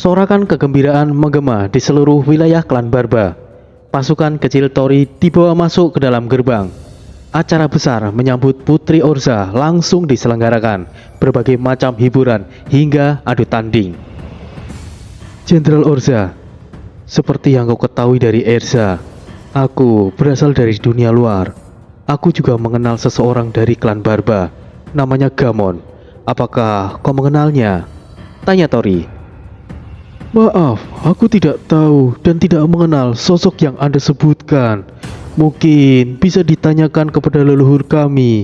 Sorakan kegembiraan menggema di seluruh wilayah klan Barba. Pasukan kecil Tori dibawa masuk ke dalam gerbang. Acara besar menyambut Putri Orza langsung diselenggarakan. Berbagai macam hiburan hingga adu tanding. Jenderal Orza, seperti yang kau ketahui dari Erza, aku berasal dari dunia luar. Aku juga mengenal seseorang dari klan Barba, namanya Gamon. Apakah kau mengenalnya? Tanya Tori. Maaf, aku tidak tahu dan tidak mengenal sosok yang Anda sebutkan. Mungkin bisa ditanyakan kepada leluhur kami.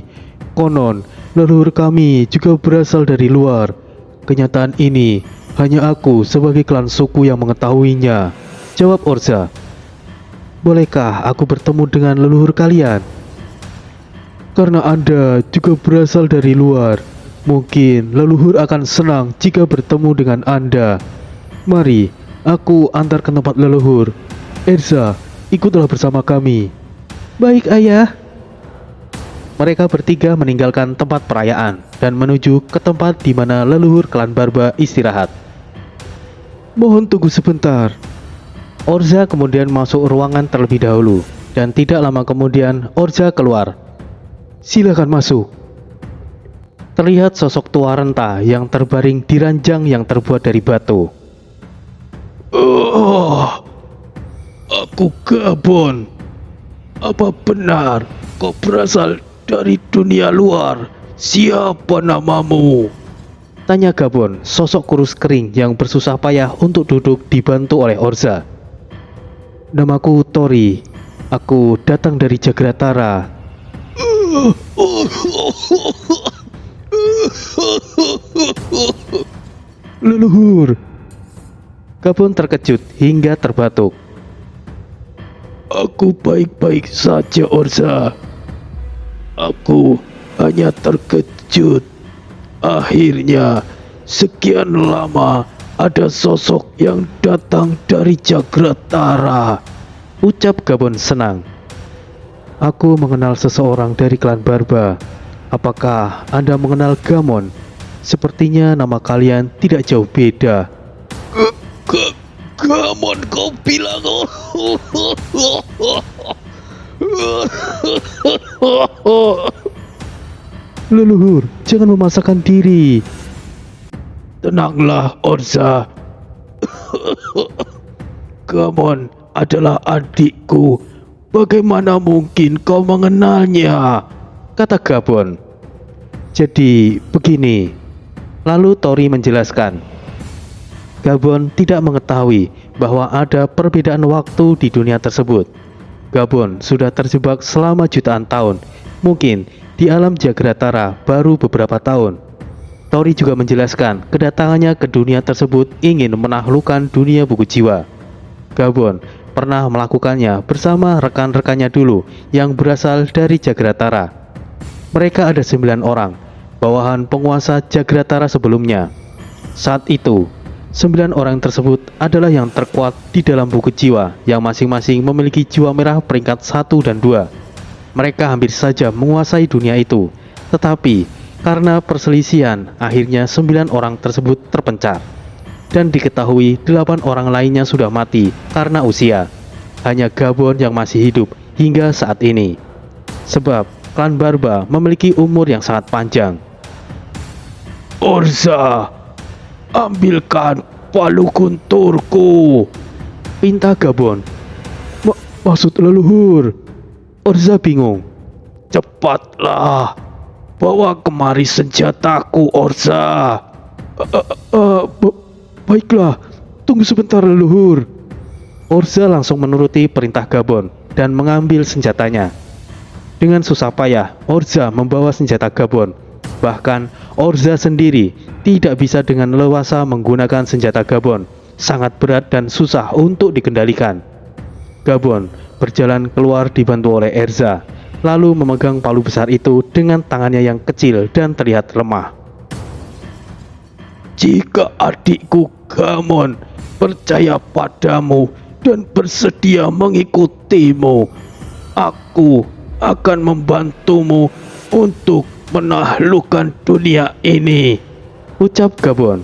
Konon, leluhur kami juga berasal dari luar. Kenyataan ini hanya aku sebagai klan suku yang mengetahuinya. Jawab Orza. Bolehkah aku bertemu dengan leluhur kalian? Karena Anda juga berasal dari luar, mungkin leluhur akan senang jika bertemu dengan Anda. Mari, aku antar ke tempat leluhur. Erza, ikutlah bersama kami. Baik, Ayah. Mereka bertiga meninggalkan tempat perayaan dan menuju ke tempat di mana leluhur klan Barba istirahat. Mohon tunggu sebentar. Orza kemudian masuk ruangan terlebih dahulu, dan tidak lama kemudian Orza keluar. Silakan masuk. Terlihat sosok tua renta yang terbaring di ranjang yang terbuat dari batu. Aku Gabon. Apa benar kau berasal dari dunia luar? Siapa namamu? Tanya Gabon, sosok kurus kering yang bersusah payah untuk duduk dibantu oleh Orza. Namaku Tori. Aku datang dari Jagratara. Leluhur. Gabon terkejut hingga terbatuk. Aku baik-baik saja, Orza. Aku hanya terkejut. Akhirnya, sekian lama ada sosok yang datang dari Jagratara. Ucap Gabon senang. Aku mengenal seseorang dari klan Barba. Apakah Anda mengenal Gamon? Sepertinya nama kalian tidak jauh beda. Gamon, kau bilang. Leluhur, jangan memaksakan diri. Tenanglah, Orza. Gamon adalah adikku. Bagaimana mungkin kau mengenalnya? Kata Gabon. Jadi begini. Lalu Tori menjelaskan. Gabon tidak mengetahui bahwa ada perbedaan waktu di dunia tersebut. Gabon sudah terjebak selama jutaan tahun. Mungkin di alam Jagratara baru beberapa tahun. Tori juga menjelaskan kedatangannya ke dunia tersebut ingin menaklukkan dunia buku jiwa. Gabon pernah melakukannya bersama rekan-rekannya dulu yang berasal dari Jagratara. Mereka ada 9 orang, bawahan penguasa Jagratara sebelumnya. Saat itu, 9 orang tersebut adalah yang terkuat di dalam buku jiwa yang masing-masing memiliki jiwa merah peringkat 1 dan 2. Mereka hampir saja menguasai dunia itu, tetapi karena perselisihan akhirnya 9 orang tersebut terpencar. Dan diketahui 8 orang lainnya sudah mati karena usia. Hanya Gabon yang masih hidup hingga saat ini. Sebab klan Barba memiliki umur yang sangat panjang. Orza, ambilkan palu gunturku, pinta Gabon. Maksud leluhur? Orza bingung. Cepatlah, bawa kemari senjataku, Orza. Baiklah, tunggu sebentar leluhur. Orza langsung menuruti perintah Gabon dan mengambil senjatanya. Dengan susah payah, Orza membawa senjata Gabon. Bahkan Orza sendiri tidak bisa dengan leluasa menggunakan senjata Gabon. Sangat berat dan susah untuk dikendalikan. Gabon berjalan keluar dibantu oleh Erza, lalu memegang palu besar itu dengan tangannya yang kecil dan terlihat lemah. Jika adikku Gamon percaya padamu dan bersedia mengikutimu, aku akan membantumu untuk menaklukkan dunia ini, ucap Gabon.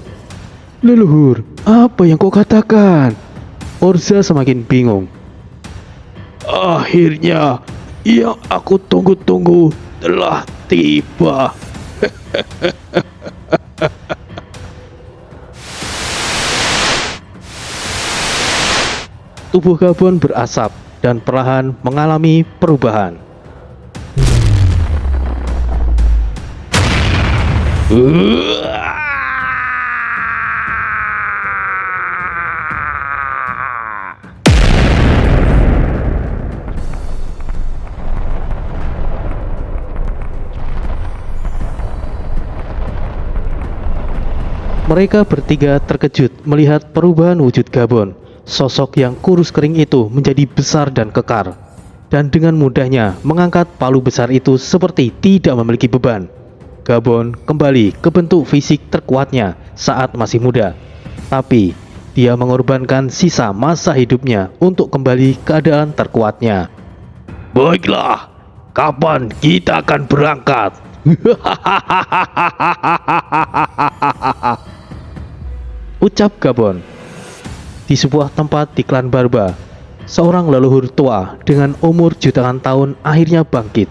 Leluhur, apa yang kau katakan? Orza semakin bingung. Akhirnya, yang aku tunggu-tunggu telah tiba. Tubuh Gabon berasap dan perlahan mengalami perubahan. Mereka bertiga terkejut melihat perubahan wujud Gabon. Sosok yang kurus kering itu menjadi besar dan kekar, dan dengan mudahnya mengangkat palu besar itu seperti tidak memiliki beban. Gabon kembali ke bentuk fisik terkuatnya saat masih muda, tapi dia mengorbankan sisa masa hidupnya untuk kembali keadaan terkuatnya. Baiklah, kapan kita akan berangkat? Ucap Gabon. Di sebuah tempat di klan Barba, seorang leluhur tua dengan umur jutaan tahun akhirnya bangkit.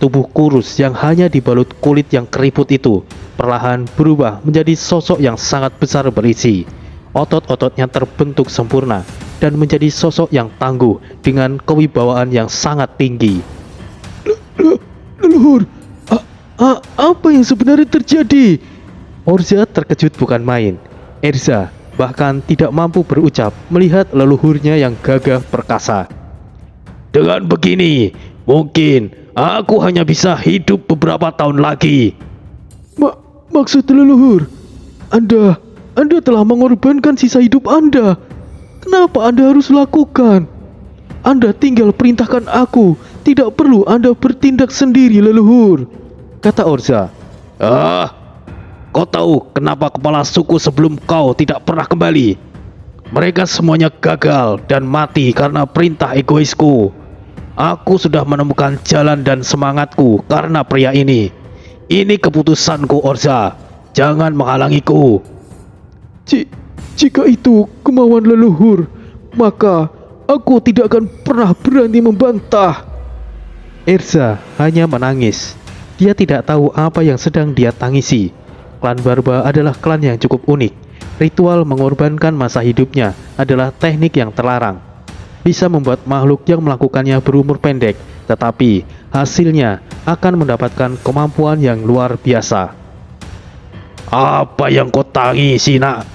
Tubuh kurus yang hanya dibalut kulit yang keriput itu perlahan berubah menjadi sosok yang sangat besar berisi. Otot-ototnya terbentuk sempurna dan menjadi sosok yang tangguh dengan kewibawaan yang sangat tinggi. Leluhur, apa yang sebenarnya terjadi? Orza terkejut bukan main. Erza bahkan tidak mampu berucap melihat leluhurnya yang gagah perkasa. Dengan begini, mungkin aku hanya bisa hidup beberapa tahun lagi. Maksud leluhur, Anda telah mengorbankan sisa hidup Anda. Kenapa Anda harus lakukan? Anda tinggal perintahkan aku, tidak perlu Anda bertindak sendiri, leluhur, kata Orza. Kau tahu kenapa kepala suku sebelum kau tidak pernah kembali? Mereka semuanya gagal dan mati karena perintah egoisku. Aku sudah menemukan jalan dan semangatku karena pria ini. Ini keputusanku, Orza. Jangan menghalangiku. Jika itu kemauan leluhur, maka aku tidak akan pernah berani membantah. Erza hanya menangis. Dia tidak tahu apa yang sedang dia tangisi. Klan Barba adalah klan yang cukup unik. Ritual mengorbankan masa hidupnya adalah teknik yang terlarang. Bisa membuat makhluk yang melakukannya berumur pendek, tetapi hasilnya akan mendapatkan kemampuan yang luar biasa. Apa yang kau tangisi, nak?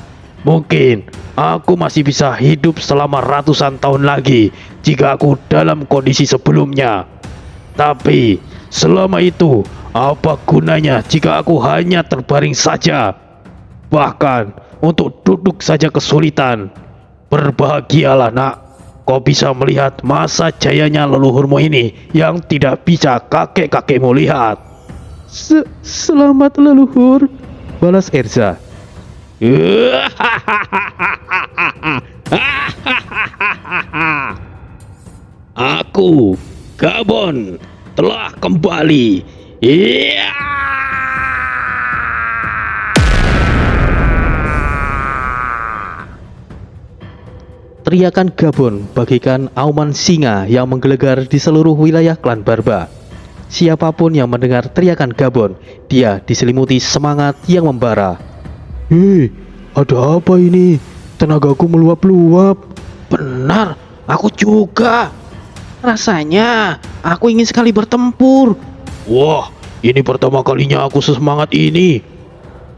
Mungkin aku masih bisa hidup selama ratusan tahun lagi jika aku dalam kondisi sebelumnya. Tapi selama itu, apa gunanya jika aku hanya terbaring saja? Bahkan untuk duduk saja kesulitan. Berbahagialah, nak. Kau bisa melihat masa jayanya leluhurmu ini yang tidak bisa kakek-kakekmu lihat. Selamat leluhur, balas Erza. Aku, Gabon, telah kembali. Iya. Teriakan Gabon bagaikan auman singa yang menggelegar di seluruh wilayah klan Barba. Siapapun yang mendengar teriakan Gabon, dia diselimuti semangat yang membara. Hei, ada apa ini? Tenagaku meluap-luap. Benar, aku juga. Rasanya aku ingin sekali bertempur. Wah, ini pertama kalinya aku sesemangat ini.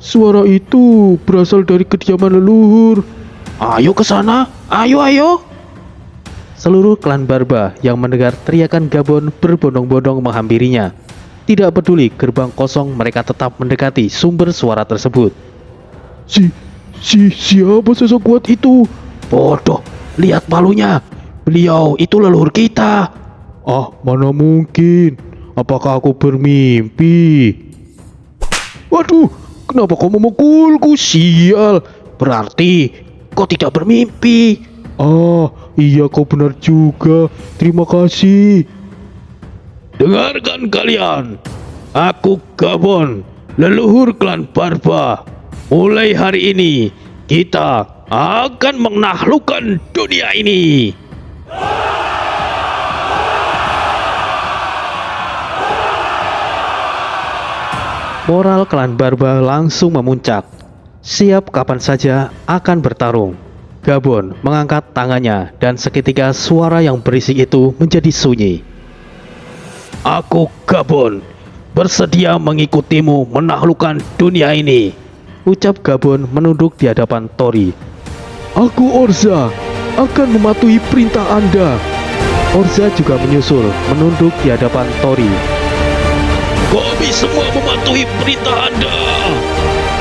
Suara itu berasal dari kediaman leluhur. Ayo ke sana, ayo. Seluruh klan Barba yang mendengar teriakan Gabon berbondong-bondong menghampirinya. Tidak peduli gerbang kosong, mereka tetap mendekati sumber suara tersebut. Siapa sosok kuat itu? Bodoh, lihat palunya. Beliau itu leluhur kita. Ah, mana mungkin. Apakah aku bermimpi? Waduh, kenapa kau memukulku, sial? Berarti kau tidak bermimpi. Ah, iya, kau benar juga. Terima kasih. Dengarkan kalian. Aku Gabon, leluhur klan Barba. Mulai hari ini, Kita akan menaklukkan dunia ini. Moral klan Barba langsung memuncak. Siap kapan saja akan bertarung. Gabon mengangkat tangannya dan seketika suara yang berisik itu menjadi sunyi. Aku Gabon, bersedia mengikutimu menaklukkan dunia ini, ucap Gabon menunduk di hadapan Tori. Aku Orza, akan mematuhi perintah Anda. Orza juga menyusul menunduk di hadapan Tori. Kami semua mematuhi perintah Anda,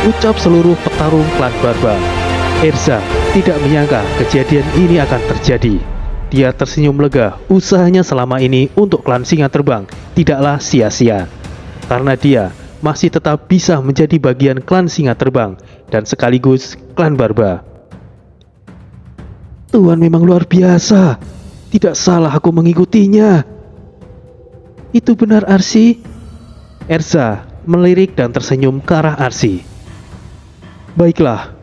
ucap seluruh petarung klan Barba. Erza tidak menyangka kejadian ini akan terjadi. Dia tersenyum lega, usahanya selama ini untuk klan Singa Terbang tidaklah sia-sia. Karena dia masih tetap bisa menjadi bagian klan Singa Terbang dan sekaligus klan Barba. Tuhan memang luar biasa, tidak salah aku mengikutinya. Itu benar Arsi? Erza melirik dan tersenyum ke arah Arsi. Baiklah,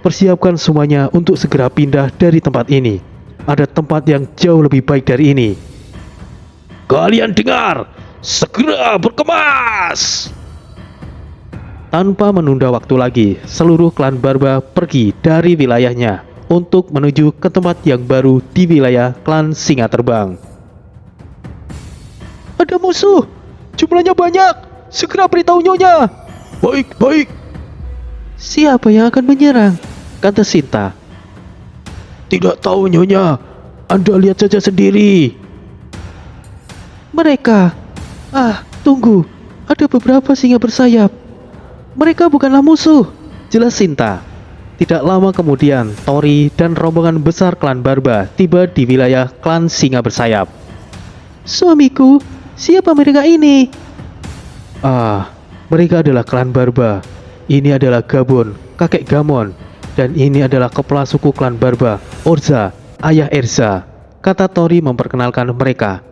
persiapkan semuanya untuk segera pindah dari tempat ini. Ada tempat yang jauh lebih baik dari ini. Kalian dengar, segera berkemas! Tanpa menunda waktu lagi, seluruh klan Barba pergi dari wilayahnya untuk menuju ke tempat yang baru di wilayah klan Singa Terbang. Ada musuh, jumlahnya banyak. Segera beritahu Nyonya. Baik, baik. Siapa yang akan menyerang? Kata Sinta. Tidak tahu Nyonya, Anda lihat saja sendiri. Mereka. Tunggu. Ada beberapa singa bersayap. Mereka bukanlah musuh, jelas Sinta. Tidak lama kemudian, Tori dan rombongan besar klan Barba tiba di wilayah klan Singa Bersayap. Suamiku, siapa mereka ini? Mereka adalah klan Barba. Ini adalah Gabon, kakek Gamon. Dan ini adalah kepala suku klan Barba, Orza, ayah Erza, kata Tori memperkenalkan mereka.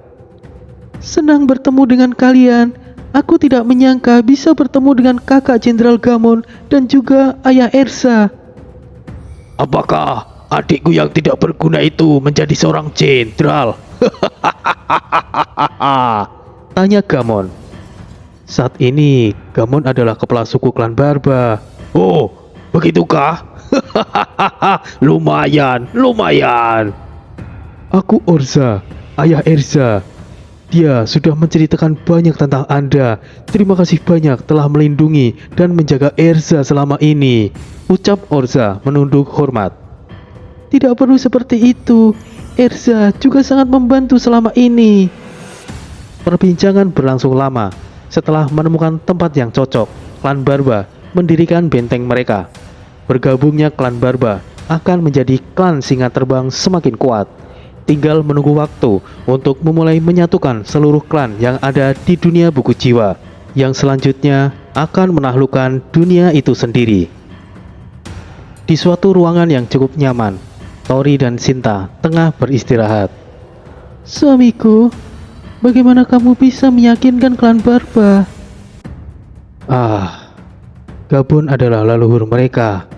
Senang bertemu dengan kalian. Aku tidak menyangka bisa bertemu dengan kakak Jenderal Gamon dan juga ayah Erza. Apakah adikku yang tidak berguna itu menjadi seorang jenderal? Tanya Gamon. Saat ini, Gamon adalah kepala suku klan Barba. Oh, begitukah? Lumayan. Aku Orza, ayah Erza. Dia sudah menceritakan banyak tentang Anda. Terima kasih banyak telah melindungi dan menjaga Erza selama ini, ucap Orza menunduk hormat. Tidak perlu seperti itu. Erza juga sangat membantu selama ini. Perbincangan berlangsung lama. Setelah menemukan tempat yang cocok, klan Barba mendirikan benteng mereka. Bergabungnya klan Barba akan menjadi klan Singa Terbang semakin kuat. Tinggal menunggu waktu untuk memulai menyatukan seluruh klan yang ada di dunia buku jiwa, yang selanjutnya akan menaklukkan dunia itu sendiri. Di suatu ruangan yang cukup nyaman, Tori dan Sinta tengah beristirahat. Suamiku, bagaimana kamu bisa meyakinkan klan Barba? Gabon adalah leluhur mereka.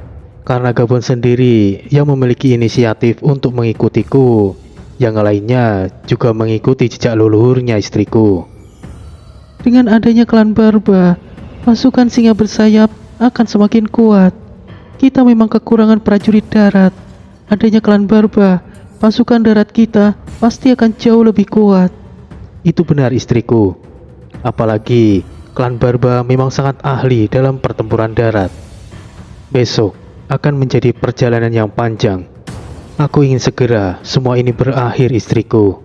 Karena Gabon sendiri yang memiliki inisiatif untuk mengikutiku, yang lainnya juga mengikuti jejak leluhurnya istriku. Dengan adanya klan Barba, pasukan Singa Bersayap akan semakin kuat. Kita memang kekurangan prajurit darat. Adanya klan Barba, pasukan darat kita pasti akan jauh lebih kuat. Itu benar istriku. Apalagi klan Barba memang sangat ahli dalam pertempuran darat. Besok akan menjadi perjalanan yang panjang. Aku ingin segera semua ini berakhir istriku.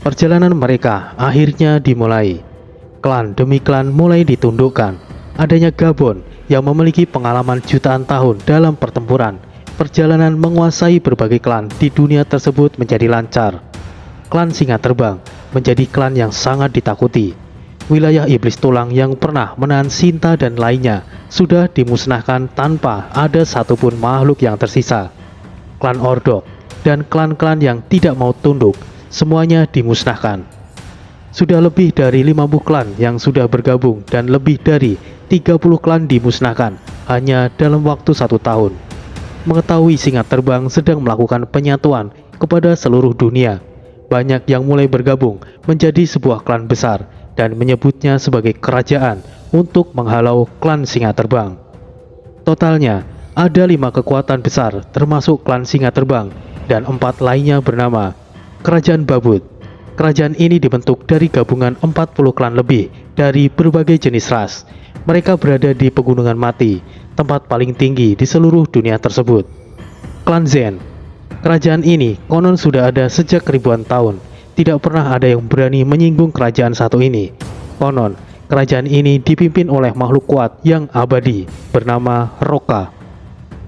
Perjalanan mereka akhirnya dimulai. Klan demi klan mulai ditundukkan. Adanya Gabon yang memiliki pengalaman jutaan tahun dalam pertempuran. Perjalanan menguasai berbagai klan di dunia tersebut menjadi lancar. Klan Singa Terbang menjadi klan yang sangat ditakuti. Wilayah iblis tulang yang pernah menahan Sinta dan lainnya sudah dimusnahkan tanpa ada satupun makhluk yang tersisa. Klan Ordok dan klan-klan yang tidak mau tunduk semuanya dimusnahkan. Sudah lebih dari 50 klan yang sudah bergabung dan lebih dari 30 klan dimusnahkan hanya dalam waktu 1 tahun. mengetahui singa terbang sedang melakukan penyatuan kepada seluruh dunia, banyak yang mulai bergabung menjadi sebuah klan besar dan menyebutnya sebagai kerajaan untuk menghalau klan singa terbang. Totalnya ada 5 kekuatan besar termasuk klan singa terbang dan 4 lainnya bernama Kerajaan Babut. Kerajaan ini dibentuk dari gabungan 40 klan lebih dari berbagai jenis ras. Mereka berada di Pegunungan Mati, tempat paling tinggi di seluruh dunia tersebut. Klan Zen. Kerajaan ini konon sudah ada sejak ribuan tahun. Tidak pernah ada yang berani menyinggung kerajaan satu ini. Konon, kerajaan ini dipimpin oleh makhluk kuat yang abadi bernama Roka.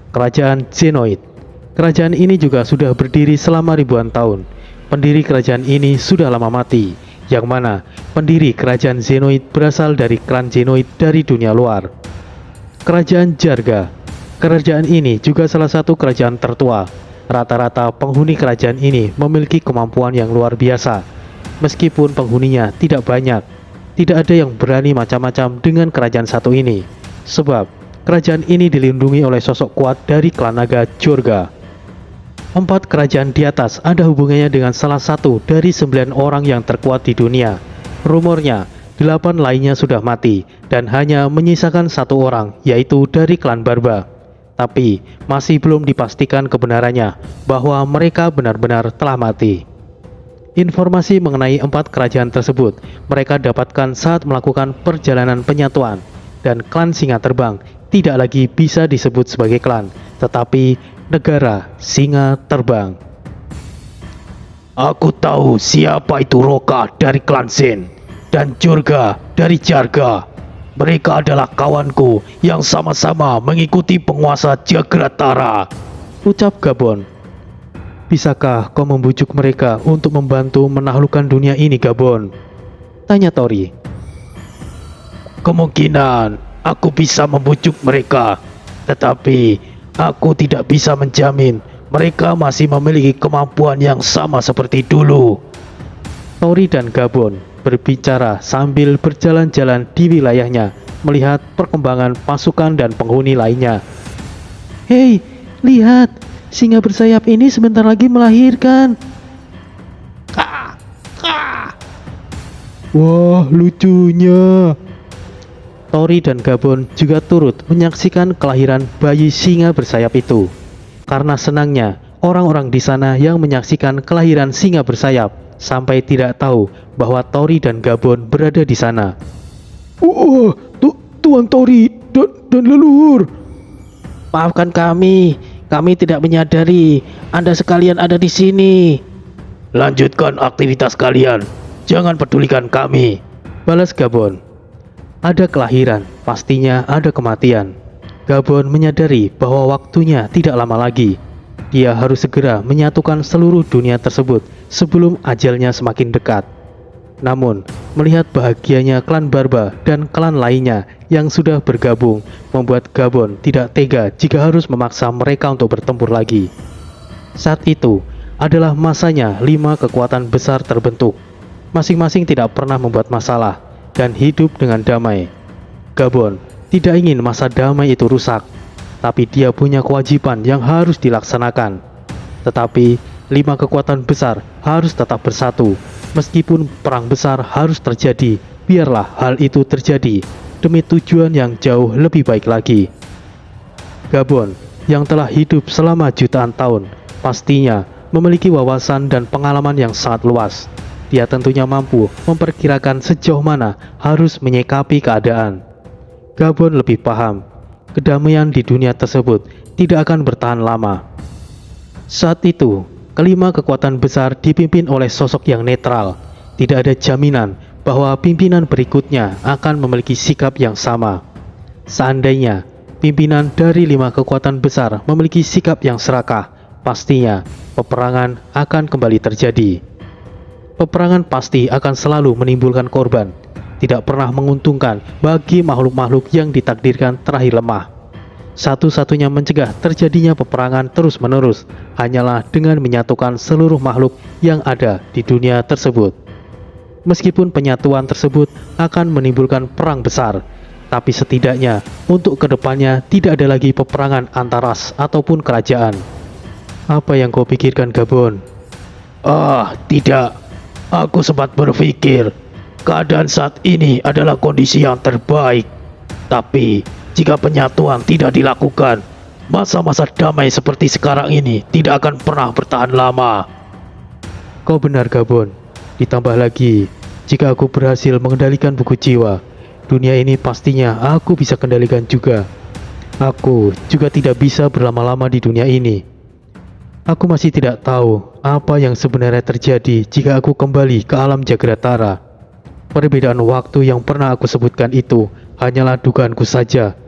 Kerajaan Zenoid. Kerajaan ini juga sudah berdiri selama ribuan tahun. Pendiri kerajaan ini sudah lama mati, yang mana pendiri kerajaan Zenoid berasal dari klan Zenoid dari dunia luar. Kerajaan Jarga. Kerajaan ini juga salah satu kerajaan tertua. Rata-rata penghuni kerajaan ini memiliki kemampuan yang luar biasa. Meskipun penghuninya tidak banyak, tidak ada yang berani macam-macam dengan kerajaan satu ini. Sebab kerajaan ini dilindungi oleh sosok kuat dari klan naga Jorga. 4 kerajaan di atas ada hubungannya dengan salah satu dari 9 orang yang terkuat di dunia. Rumornya 8 lainnya sudah mati dan hanya menyisakan 1 orang, yaitu dari klan Barba. Tapi masih belum dipastikan kebenarannya bahwa mereka benar-benar telah mati. Informasi mengenai 4 kerajaan tersebut mereka dapatkan saat melakukan perjalanan penyatuan, dan klan Singa Terbang tidak lagi bisa disebut sebagai klan, tetapi negara Singa Terbang. Aku tahu siapa itu Roka dari klan Zen dan Jorga dari Jarga. Mereka adalah kawanku yang sama-sama mengikuti penguasa Jagratara, ucap Gabon. Bisakah kau membujuk mereka untuk membantu menaklukkan dunia ini, Gabon? Tanya Tori. Kemungkinan aku bisa membujuk mereka, tetapi aku tidak bisa menjamin mereka masih memiliki kemampuan yang sama seperti dulu. Tori dan Gabon berbicara sambil berjalan-jalan di wilayahnya, melihat perkembangan pasukan dan penghuni lainnya. Hei, lihat, singa bersayap ini sebentar lagi melahirkan. Wah, lucunya. Tori dan Gabon juga turut menyaksikan kelahiran bayi singa bersayap itu. Karena senangnya, orang-orang di sana yang menyaksikan kelahiran singa bersayap sampai tidak tahu bahwa Tori dan Gabon berada di sana. Tuan Tori dan leluhur. Maafkan kami tidak menyadari Anda sekalian ada di sini. Lanjutkan aktivitas kalian, jangan pedulikan kami, balas Gabon. Ada kelahiran, pastinya ada kematian. Gabon menyadari bahwa waktunya tidak lama lagi. Dia harus segera menyatukan seluruh dunia tersebut sebelum ajalnya semakin dekat. Namun, melihat bahagianya klan Barba dan klan lainnya yang sudah bergabung, membuat Gabon tidak tega jika harus memaksa mereka untuk bertempur lagi. Saat itu adalah masanya 5 kekuatan besar terbentuk. Masing-masing tidak pernah membuat masalah dan hidup dengan damai. Gabon tidak ingin masa damai itu rusak, tapi dia punya kewajiban yang harus dilaksanakan. Tetapi 5 kekuatan besar harus tetap bersatu. Meskipun perang besar harus terjadi, biarlah hal itu terjadi demi tujuan yang jauh lebih baik lagi. Gabon yang telah hidup selama jutaan tahun pastinya memiliki wawasan dan pengalaman yang sangat luas. Dia tentunya mampu memperkirakan sejauh mana harus menyikapi keadaan. Gabon lebih paham, kedamaian di dunia tersebut tidak akan bertahan lama. Saat itu, kelima kekuatan besar dipimpin oleh sosok yang netral. Tidak ada jaminan bahwa pimpinan berikutnya akan memiliki sikap yang sama. Seandainya pimpinan dari 5 kekuatan besar memiliki sikap yang serakah, pastinya peperangan akan kembali terjadi. Peperangan pasti akan selalu menimbulkan korban, tidak pernah menguntungkan bagi makhluk-makhluk yang ditakdirkan terakhir lemah. Satu-satunya mencegah terjadinya peperangan terus-menerus hanyalah dengan menyatukan seluruh makhluk yang ada di dunia tersebut. Meskipun penyatuan tersebut akan menimbulkan perang besar, Tapi setidaknya untuk kedepannya tidak ada lagi peperangan antar ras ataupun kerajaan. Apa yang kau pikirkan, Gabon? Tidak. Aku sempat berpikir keadaan saat ini adalah kondisi yang terbaik. Tapi jika penyatuan tidak dilakukan, masa-masa damai seperti sekarang ini tidak akan pernah bertahan lama. Kau benar, Gabon. Ditambah lagi, jika aku berhasil mengendalikan buku jiwa, dunia ini pastinya aku bisa kendalikan juga. Aku juga tidak bisa berlama-lama di dunia ini. Aku masih tidak tahu apa yang sebenarnya terjadi jika aku kembali ke alam Jagratara. Perbedaan waktu yang pernah aku sebutkan itu hanyalah dugaanku saja.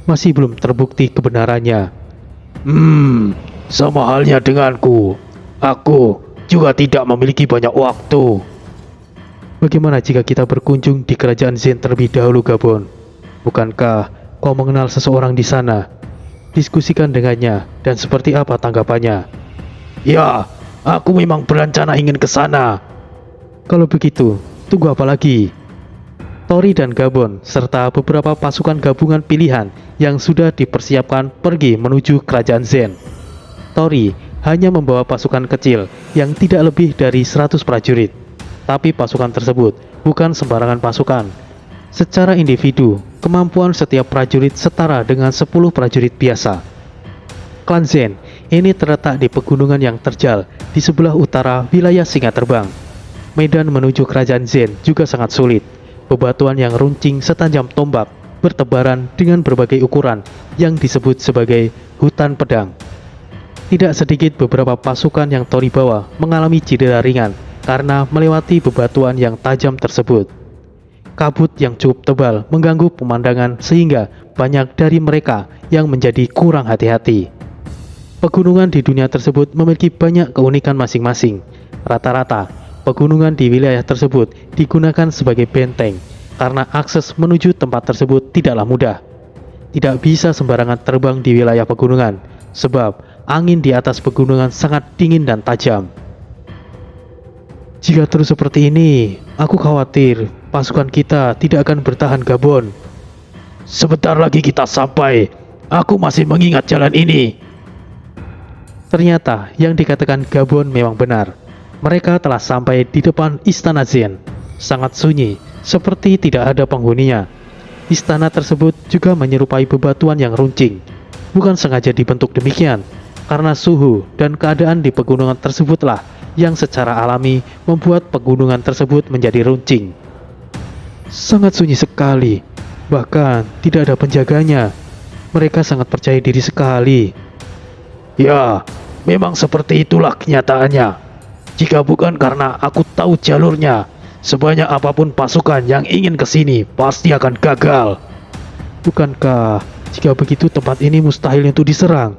Masih belum terbukti kebenarannya. Sama halnya denganku. Aku juga tidak memiliki banyak waktu. Bagaimana jika kita berkunjung di kerajaan Zen terlebih dahulu, Gabon? Bukankah kau mengenal seseorang di sana? Diskusikan dengannya dan seperti apa tanggapannya. Ya, aku memang berencana ingin ke sana. Kalau begitu, tunggu apa lagi? Tori dan Gabon serta beberapa pasukan gabungan pilihan yang sudah dipersiapkan pergi menuju kerajaan Zen. Tori hanya membawa pasukan kecil yang tidak lebih dari 100 prajurit. Tapi pasukan tersebut bukan sembarangan pasukan. Secara individu, kemampuan setiap prajurit setara dengan 10 prajurit biasa. Klan Zen ini terletak di pegunungan yang terjal di sebelah utara wilayah Singa Terbang. Medan menuju kerajaan Zen juga sangat sulit. Bebatuan yang runcing setajam tombak bertebaran dengan berbagai ukuran yang disebut sebagai hutan pedang. Tidak sedikit beberapa pasukan yang Tori bawa mengalami cedera ringan karena melewati bebatuan yang tajam tersebut. Kabut yang cukup tebal mengganggu pemandangan sehingga banyak dari mereka yang menjadi kurang hati-hati. Pegunungan di dunia tersebut memiliki banyak keunikan masing-masing. Rata-rata, pegunungan di wilayah tersebut digunakan sebagai benteng karena akses menuju tempat tersebut tidaklah mudah. Tidak bisa sembarangan terbang di wilayah pegunungan, sebab angin di atas pegunungan sangat dingin dan tajam. Jika terus seperti ini, aku khawatir pasukan kita tidak akan bertahan, Gabon. Sebentar lagi kita sampai. Aku masih mengingat jalan ini. Ternyata yang dikatakan Gabon memang benar. Mereka telah sampai di depan istana Zen. Sangat sunyi, seperti tidak ada penghuninya. Istana tersebut juga menyerupai bebatuan yang runcing. Bukan sengaja dibentuk demikian, karena suhu dan keadaan di pegunungan tersebutlah yang secara alami membuat pegunungan tersebut menjadi runcing. Sangat sunyi sekali, bahkan tidak ada penjaganya. Mereka sangat percaya diri sekali. Ya, memang seperti itulah kenyataannya. Jika bukan karena aku tahu jalurnya, sebanyak apapun pasukan yang ingin ke sini pasti akan gagal. Bukankah jika begitu tempat ini mustahil untuk diserang?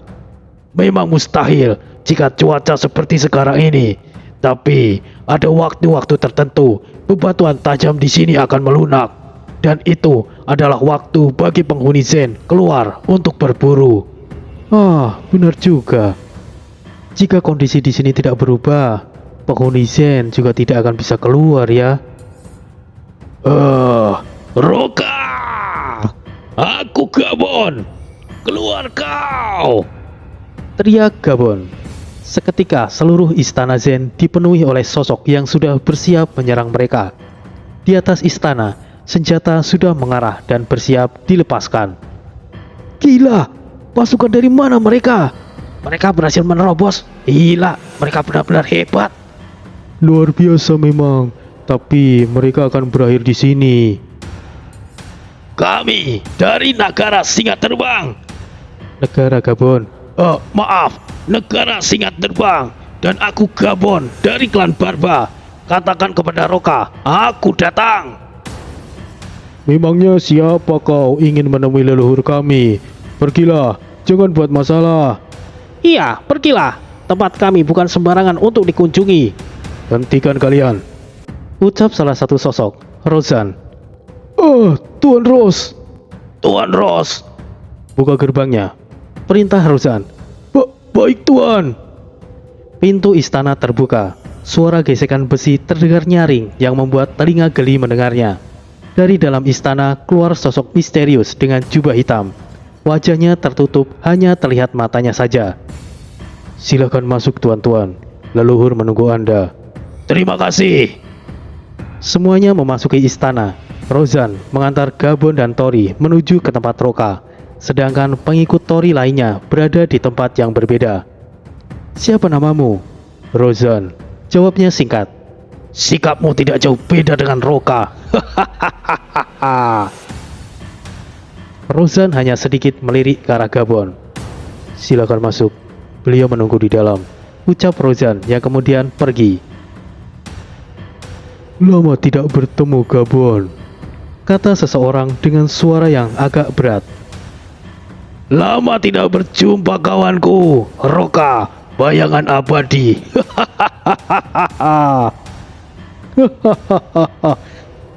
Memang mustahil jika cuaca seperti sekarang ini. Tapi ada waktu-waktu tertentu bebatuan tajam di sini akan melunak. Dan itu adalah waktu bagi penghuni Zen keluar untuk berburu. Benar juga. Jika kondisi di sini tidak berubah, penghuni Zen juga tidak akan bisa keluar ya. Roka! Aku Gabon! Keluar kau! Teriak Gabon. Seketika seluruh istana Zen dipenuhi oleh sosok yang sudah bersiap menyerang mereka. Di atas istana, senjata sudah mengarah dan bersiap dilepaskan. Gila! Pasukan dari mana mereka? Mereka berhasil menerobos. Gila, mereka benar-benar hebat. Luar biasa memang, tapi mereka akan berakhir di sini. Kami dari negara Singa Terbang. Negara Gabon. Maaf, negara Singa Terbang. Dan aku Gabon dari klan Barba. Katakan kepada Roka, aku datang. Memangnya siapa kau ingin menemui leluhur kami? Pergilah, jangan buat masalah. Iya, pergilah. Tempat kami bukan sembarangan untuk dikunjungi. Hentikan kalian, ucap salah satu sosok, Rozan. Tuan Ros. Tuan Ros. Buka gerbangnya, perintah Rozan. Baik Tuan. Pintu istana terbuka. Suara gesekan besi terdengar nyaring yang membuat telinga geli mendengarnya. Dari dalam istana keluar sosok misterius dengan jubah hitam. Wajahnya tertutup, hanya terlihat matanya saja. Silakan masuk tuan-tuan, leluhur menunggu Anda. Terima kasih. Semuanya memasuki istana. Rozan mengantar Gabon dan Tori menuju ke tempat Roka, sedangkan pengikut Tori lainnya berada di tempat yang berbeda. Siapa namamu? Rozan. Jawabnya singkat. Sikapmu tidak jauh beda dengan Roka. Rozan hanya sedikit melirik ke arah Gabon. Silakan masuk, beliau menunggu di dalam, ucap Rozan yang kemudian pergi. Lama tidak bertemu Gabon, kata seseorang dengan suara yang agak berat. Lama tidak berjumpa kawanku, Roka, bayangan abadi.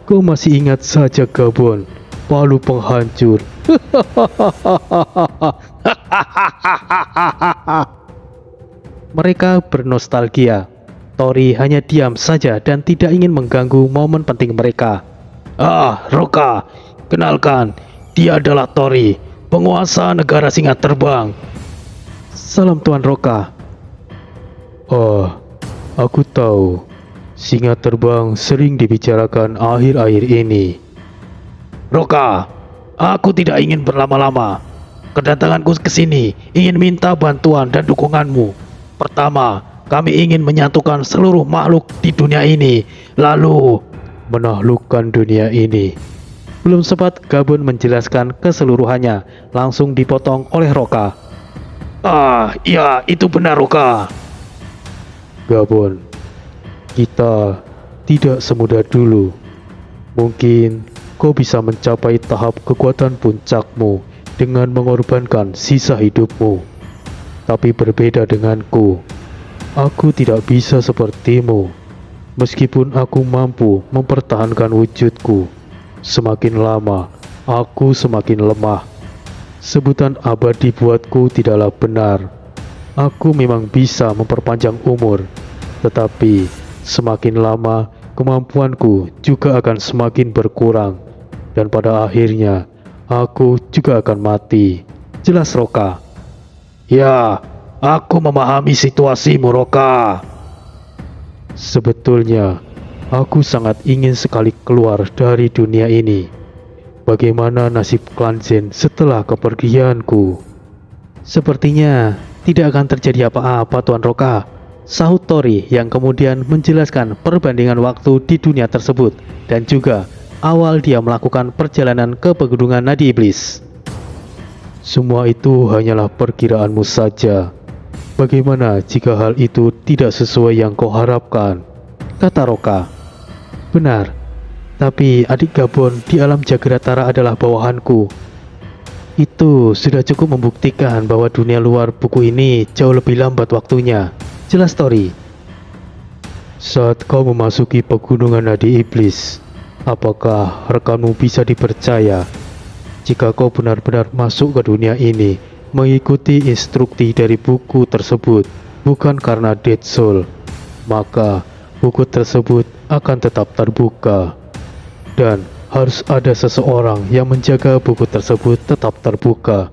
Kau masih ingat saja Gabon, palu penghancur. Mereka bernostalgia. Tori hanya diam saja dan tidak ingin mengganggu momen penting mereka. Roka, kenalkan, dia adalah Tori, penguasa negara singa terbang. Salam Tuan Roka. Aku tahu. Singa terbang sering dibicarakan akhir-akhir ini. Roka, aku tidak ingin berlama-lama. Kedatanganku ke sini ingin minta bantuan dan dukunganmu. Pertama, kami ingin menyatukan seluruh makhluk di dunia ini, lalu menaklukkan dunia ini. Belum sempat Gabon menjelaskan keseluruhannya, langsung dipotong oleh Roka. Ya, itu benar Roka. Gabon, kita tidak semudah dulu. Mungkin kau bisa mencapai tahap kekuatan puncakmu dengan mengorbankan sisa hidupmu. Tapi berbeda denganku, aku tidak bisa sepertimu. Meskipun aku mampu mempertahankan wujudku, semakin lama aku semakin lemah. Sebutan abadi buatku tidaklah benar. Aku memang bisa memperpanjang umur, tetapi semakin lama kemampuanku juga akan semakin berkurang, dan pada akhirnya aku juga akan mati. Jelas Roka? Ya, aku memahami situasimu Roka. Sebetulnya aku sangat ingin sekali keluar dari dunia ini. Bagaimana nasib klan Zen setelah kepergianku? Sepertinya tidak akan terjadi apa-apa Tuan Roka, sahut Tori yang kemudian menjelaskan perbandingan waktu di dunia tersebut dan juga awal dia melakukan perjalanan ke pegunungan Nadi Iblis. Semua itu hanyalah perkiraanmu saja. Bagaimana jika hal itu tidak sesuai yang kau harapkan? Kata Roka. Benar, tapi adik Gabon di alam Jagratara adalah bawahanku. Itu sudah cukup membuktikan bahwa dunia luar buku ini jauh lebih lambat waktunya. Jelas Tori. Saat kau memasuki pegunungan Nadi Iblis, apakah rekanmu bisa dipercaya? Jika kau benar-benar masuk ke dunia ini, mengikuti instruksi dari buku tersebut, bukan karena Dead Soul, maka buku tersebut akan tetap terbuka. Dan harus ada seseorang yang menjaga buku tersebut tetap terbuka.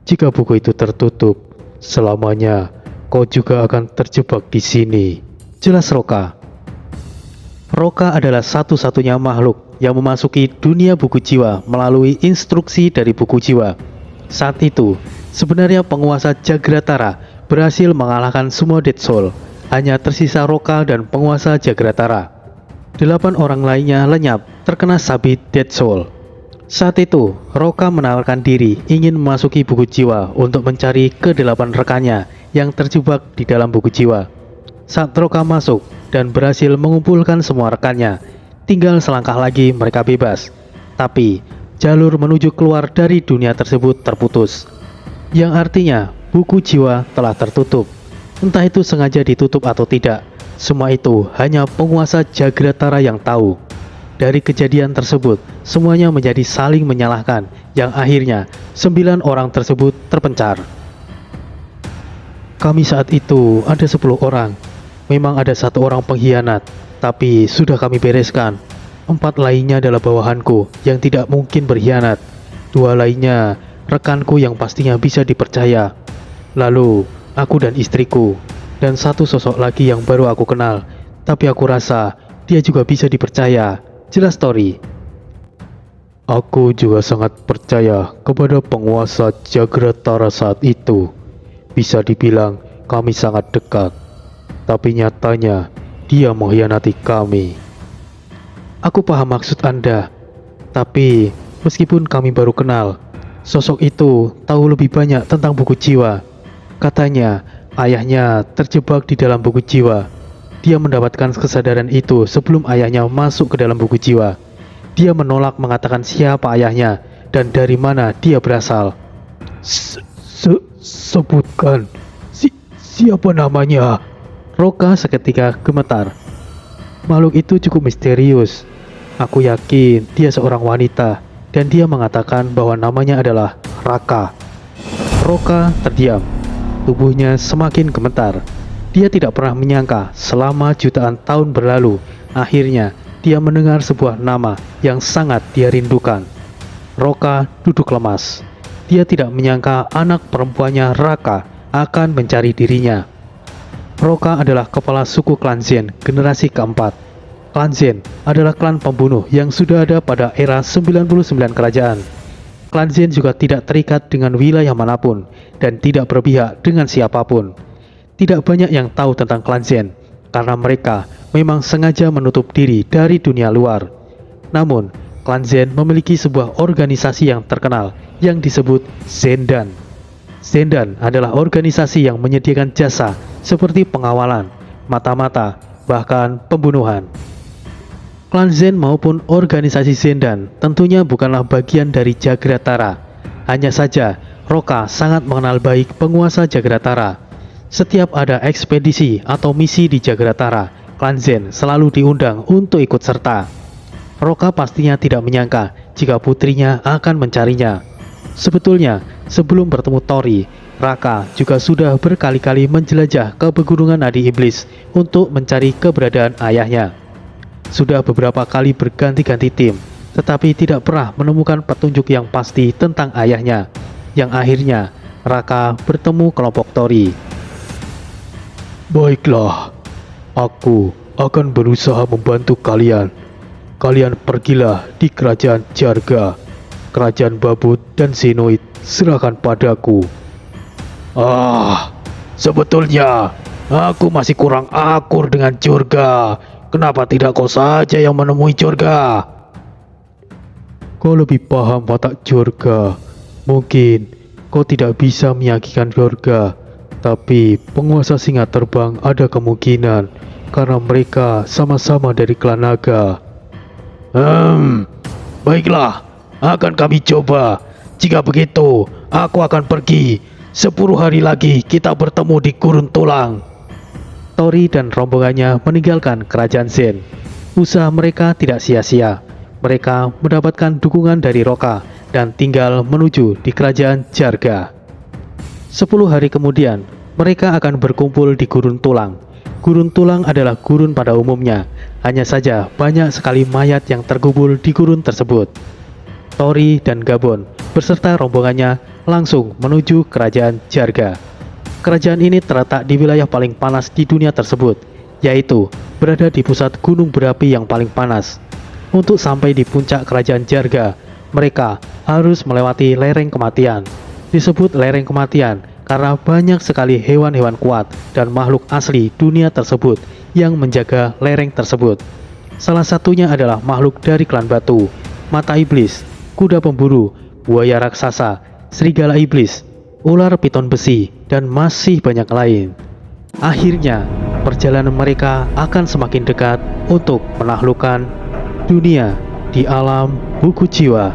Jika buku itu tertutup, selamanya kau juga akan terjebak di sini. Jelas Roka? Roka adalah satu-satunya makhluk yang memasuki dunia buku jiwa melalui instruksi dari buku jiwa. Saat itu, sebenarnya penguasa Jagratara berhasil mengalahkan semua Dead Soul. Hanya tersisa Roka dan penguasa Jagratara. 8 orang lainnya lenyap, terkena sabit Dead Soul. Saat itu, Roka menawarkan diri ingin memasuki buku jiwa untuk mencari ke-8 rekannya yang terjebak di dalam buku jiwa. Saat Roka masuk dan berhasil mengumpulkan semua rekannya, tinggal selangkah lagi mereka bebas. Tapi, jalur menuju keluar dari dunia tersebut terputus. Yang artinya, buku jiwa telah tertutup. Entah itu sengaja ditutup atau tidak, semua itu hanya penguasa Jagratara yang tahu. Dari kejadian tersebut, semuanya menjadi saling menyalahkan, yang akhirnya 9 orang tersebut terpencar. Kami saat itu ada 10 orang. Memang ada 1 orang pengkhianat, tapi sudah kami bereskan. 4 lainnya adalah bawahanku yang tidak mungkin berkhianat. 2 lainnya rekanku yang pastinya bisa dipercaya. Lalu aku dan istriku, dan 1 sosok lagi yang baru aku kenal, tapi aku rasa dia juga bisa dipercaya. Jelas Tori. Aku juga sangat percaya kepada penguasa Jagratara saat itu. Bisa dibilang kami sangat dekat, tapi nyatanya dia mengkhianati kami. Aku paham maksud Anda, tapi meskipun kami baru kenal, sosok itu tahu lebih banyak tentang buku jiwa. Katanya ayahnya terjebak di dalam buku jiwa. Dia mendapatkan kesadaran itu sebelum ayahnya masuk ke dalam buku jiwa. Dia menolak mengatakan siapa ayahnya dan dari mana dia berasal. Sebutkan siapa namanya? Roka seketika gemetar. Makhluk itu cukup misterius. Aku yakin dia seorang wanita dan dia mengatakan bahwa namanya adalah Raka. Roka terdiam. Tubuhnya semakin gemetar. Dia tidak pernah menyangka selama jutaan tahun berlalu, akhirnya dia mendengar sebuah nama yang sangat dia rindukan. Roka duduk lemas. Dia tidak menyangka anak perempuannya Raka akan mencari dirinya. Roka adalah kepala suku klan Zen generasi keempat. Klan Zen adalah klan pembunuh yang sudah ada pada era 99 kerajaan. Klan Zen juga tidak terikat dengan wilayah manapun dan tidak berpihak dengan siapapun. Tidak banyak yang tahu tentang klan Zen karena mereka memang sengaja menutup diri dari dunia luar. Namun, klan Zen memiliki sebuah organisasi yang terkenal yang disebut Zendan. Zendan adalah organisasi yang menyediakan jasa seperti pengawalan, mata-mata, bahkan pembunuhan. Klan Zen maupun organisasi Zendan tentunya bukanlah bagian dari Jagratara. Hanya saja, Roka sangat mengenal baik penguasa Jagratara. Setiap ada ekspedisi atau misi di Jagratara, klan Zen selalu diundang untuk ikut serta. Roka pastinya tidak menyangka jika putrinya akan mencarinya. Sebetulnya, sebelum bertemu Tori, Raka juga sudah berkali-kali menjelajah ke pegunungan Adi Iblis untuk mencari keberadaan ayahnya. Sudah beberapa kali berganti-ganti tim, tetapi tidak pernah menemukan petunjuk yang pasti tentang ayahnya. Yang akhirnya, Raka bertemu kelompok Tori. Baiklah, aku akan berusaha membantu kalian. Kalian pergilah di kerajaan Jarga, kerajaan Babut dan Zenoid, serahkan padaku. Sebetulnya aku masih kurang akur dengan Jorga. Kenapa tidak kau saja yang menemui Jorga? Kau lebih paham watak Jorga. Mungkin kau tidak bisa meyakinkan Jorga, tapi penguasa singa terbang ada kemungkinan karena mereka sama-sama dari klan naga. Baiklah, akan kami coba. Jika begitu, aku akan pergi. 10 hari lagi kita bertemu di Gurun Tulang. Tori dan rombongannya meninggalkan kerajaan Zen. Usaha mereka tidak sia-sia. Mereka mendapatkan dukungan dari Roka dan tinggal menuju di kerajaan Jarga. 10 hari kemudian, mereka akan berkumpul di Gurun Tulang. Gurun Tulang adalah gurun pada umumnya. Hanya saja banyak sekali mayat yang terkubur di gurun tersebut. Tori dan Gabon beserta rombongannya langsung menuju kerajaan Jarga. Kerajaan ini terletak di wilayah paling panas di dunia tersebut, yaitu berada di pusat gunung berapi yang paling panas. Untuk sampai di puncak kerajaan Jarga, mereka harus melewati lereng kematian. Disebut lereng kematian karena banyak sekali hewan-hewan kuat dan makhluk asli dunia tersebut yang menjaga lereng tersebut. Salah satunya adalah makhluk dari klan batu, mata iblis, kuda pemburu, buaya raksasa, serigala iblis, ular piton besi, dan masih banyak lain. Akhirnya, perjalanan mereka akan semakin dekat untuk menaklukkan dunia di alam buku jiwa.